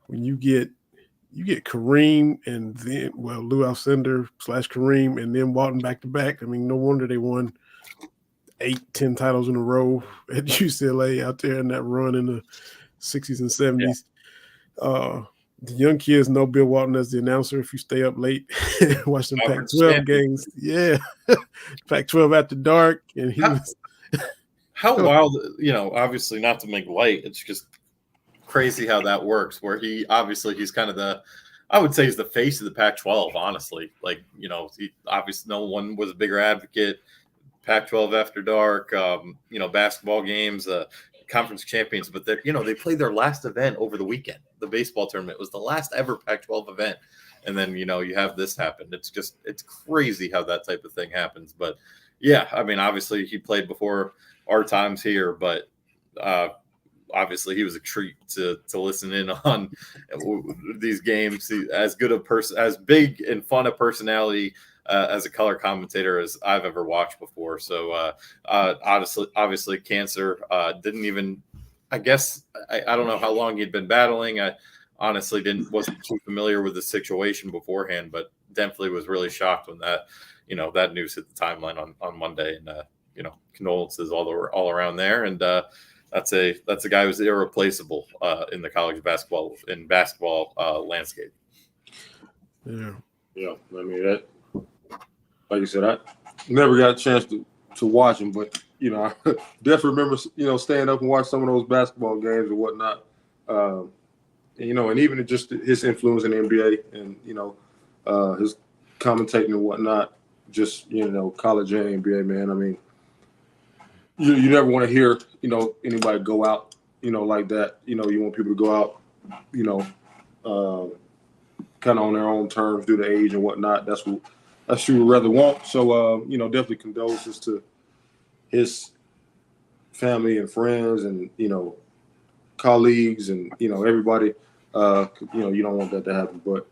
When you get Kareem and then, Lou Alcindor / Kareem and then Walton back to back. I mean, no wonder they won 8-10 titles in a row at UCLA out there in that run in the 60s and 70s. Yeah. The young kids know Bill Walton as the announcer. If you stay up late watch some Pac-12 games, Pac-12 after dark, and he was how wild. Obviously not to make light. It's just crazy how that works. Where he's kind of I would say he's the face of the Pac-12. Honestly, he obviously no one was a bigger advocate. Pac-12 after dark, basketball games, conference champions, but they played their last event over the weekend. The baseball tournament was the last ever Pac-12 event. And then, you have this happen. It's crazy how that type of thing happens. But yeah, I mean, obviously he played before our times here, but obviously he was a treat to listen in on these games. As good a person, as big and fun a personality as a color commentator as I've ever watched before. So obviously cancer didn't even, I guess, I don't know how long he'd been battling. I honestly wasn't too familiar with the situation beforehand, but definitely was really shocked when that news hit the timeline on Monday, and condolences all around there. And that's a guy who's irreplaceable in the college basketball landscape. Yeah. I mean, that, like you said, I never got a chance to watch him, but I definitely remember staying up and watch some of those basketball games and whatnot. And even just his influence in the NBA and his commentating and whatnot, just college and NBA, man. I mean, you never want to hear anybody go out like that. You want people to go out kind of on their own terms due to age and whatnot. That's what you would rather want. So definitely condolences to his family and friends and colleagues and everybody. You don't want that to happen, but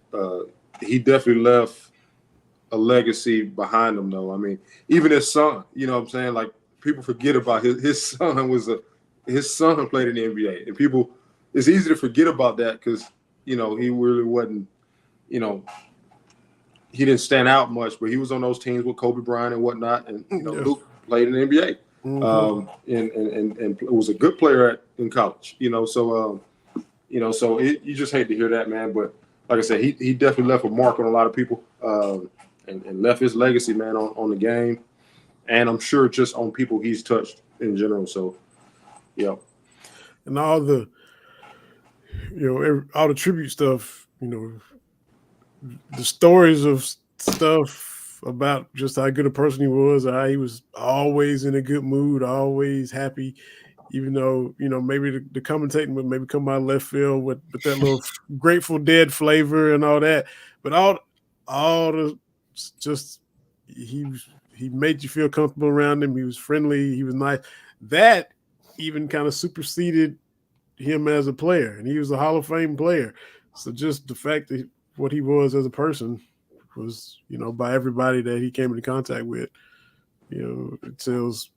he definitely left a legacy behind him, though. I mean, even his son, what I'm saying? Like, people forget about his son his son played in the NBA, and it's easy to forget about that because he really wasn't, he didn't stand out much, but he was on those teams with Kobe Bryant and whatnot, and Luke played in the NBA, and was a good player in college, so you just hate to hear that, man. But like I said, he definitely left a mark on a lot of people, and left his legacy, man, on the game, and I'm sure just on people he's touched in general. So, yeah. And all the, all the tribute stuff, the stories of stuff about just how good a person he was, or how he was always in a good mood, always happy. even though, maybe the commentating would maybe come out of left field with that little Grateful Dead flavor and all that. But all the just he made you feel comfortable around him. He was friendly. He was nice. That even kind of superseded him as a player, and he was a Hall of Fame player. So just the fact that what he was as a person was, by everybody that he came into contact with, it tells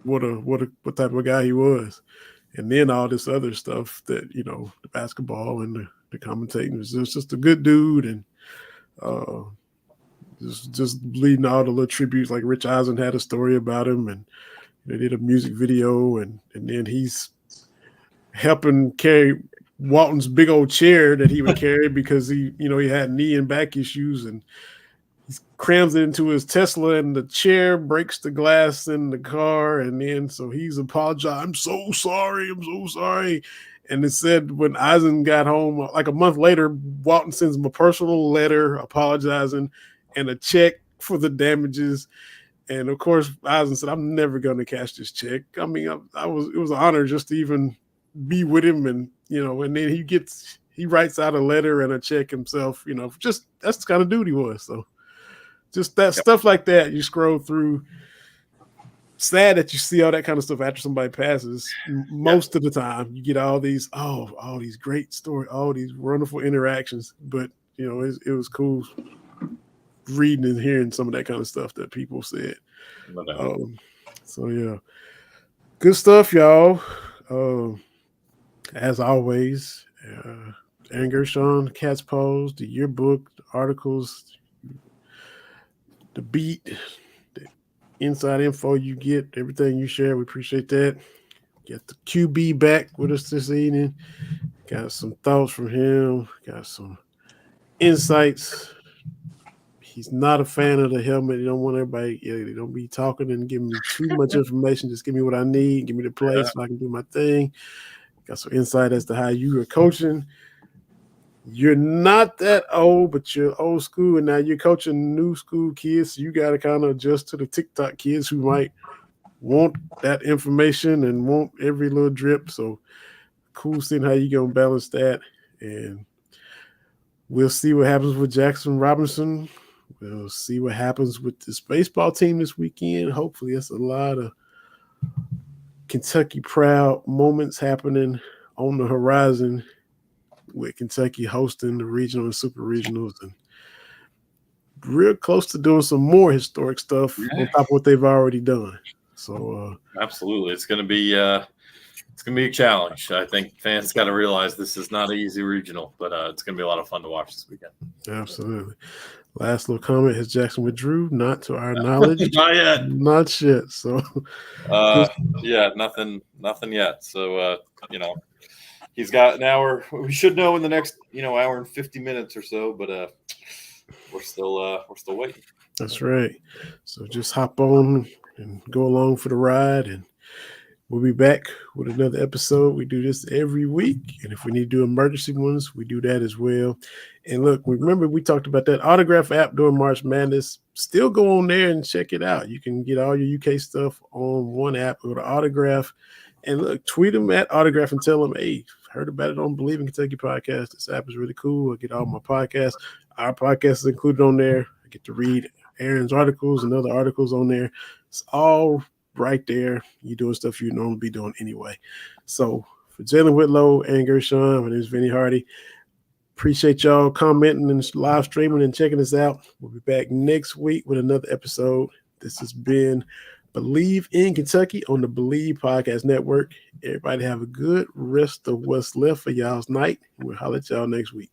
what type of guy he was. And then all this other stuff that, the basketball and the commentating was just a good dude. And just leading all the little tributes, like Rich Eisen had a story about him, and they did a music video, and then he's helping carry Walton's big old chair that he would carry because he had knee and back issues, and he crams it into his Tesla, and the chair breaks the glass in the car, and then so he's apologized. I'm so sorry. And it said when Eisen got home, like a month later, Walton sends him a personal letter apologizing and a check for the damages. And of course, Eisen said, "I'm never going to cash this check." I mean, it was an honor just to even be with him, and and then he writes out a letter and a check himself. Just that's the kind of dude he was. So just that stuff like that, you scroll through. Sad that you see all that kind of stuff after somebody passes. Most of the time, you get all these great stories, all these wonderful interactions. But it was cool reading and hearing some of that kind of stuff that people said. So yeah, good stuff, y'all. As always, Aaron Gershon, Cat's Pose, the yearbook, the articles, the beat, the inside info you get, everything you share, we appreciate that. Got the QB back with us this evening. Got some thoughts from him. Got some insights. He's not a fan of the helmet. He don't want everybody, they don't be talking and giving me too much information. Just give me what I need. Give me the play so I can do my thing. Got some insight as to how you are coaching. You're not that old, but you're old school, and now you're coaching new school kids. So you got to kind of adjust to the TikTok kids who might want that information and want every little drip. So cool seeing how you're going to balance that. And we'll see what happens with Jaxon Robinson. We'll see what happens with this baseball team this weekend. Hopefully, that's a lot of Kentucky proud moments happening on the horizon with Kentucky hosting the regional and super regionals, and real close to doing some more historic stuff on top of what they've already done. So absolutely, it's going to be a challenge. I think fans got to realize this is not an easy regional, but it's going to be a lot of fun to watch this weekend. Absolutely. Last little comment: has Jackson withdrew? Not to our knowledge. Not yet. Not yet. So nothing yet. So he's got an hour. We should know in the next hour and 50 minutes or so, but we're still waiting. That's right. So just hop on and go along for the ride, and we'll be back with another episode. We do this every week, and if we need to do emergency ones, we do that as well. And look, remember we talked about that autograph app during March Madness. Still go on there and check it out. You can get all your UK stuff on one app. Go to Autograph, and look, tweet them at Autograph and tell them, hey, heard about it on Believe in Kentucky podcast. This app is really cool. I get all my podcasts. Our podcast is included on there. I get to read Aaron's articles and other articles on there. It's all right there. You're doing stuff you'd normally be doing anyway. So for Jalen Whitlow, Aaron Gershon, my name is Vinny Hardy. Appreciate y'all commenting and live streaming and checking us out. We'll be back next week with another episode. This has been Believe in Kentucky on the Believe Podcast Network. Everybody have a good rest of what's left for y'all's night. We'll holler at y'all next week.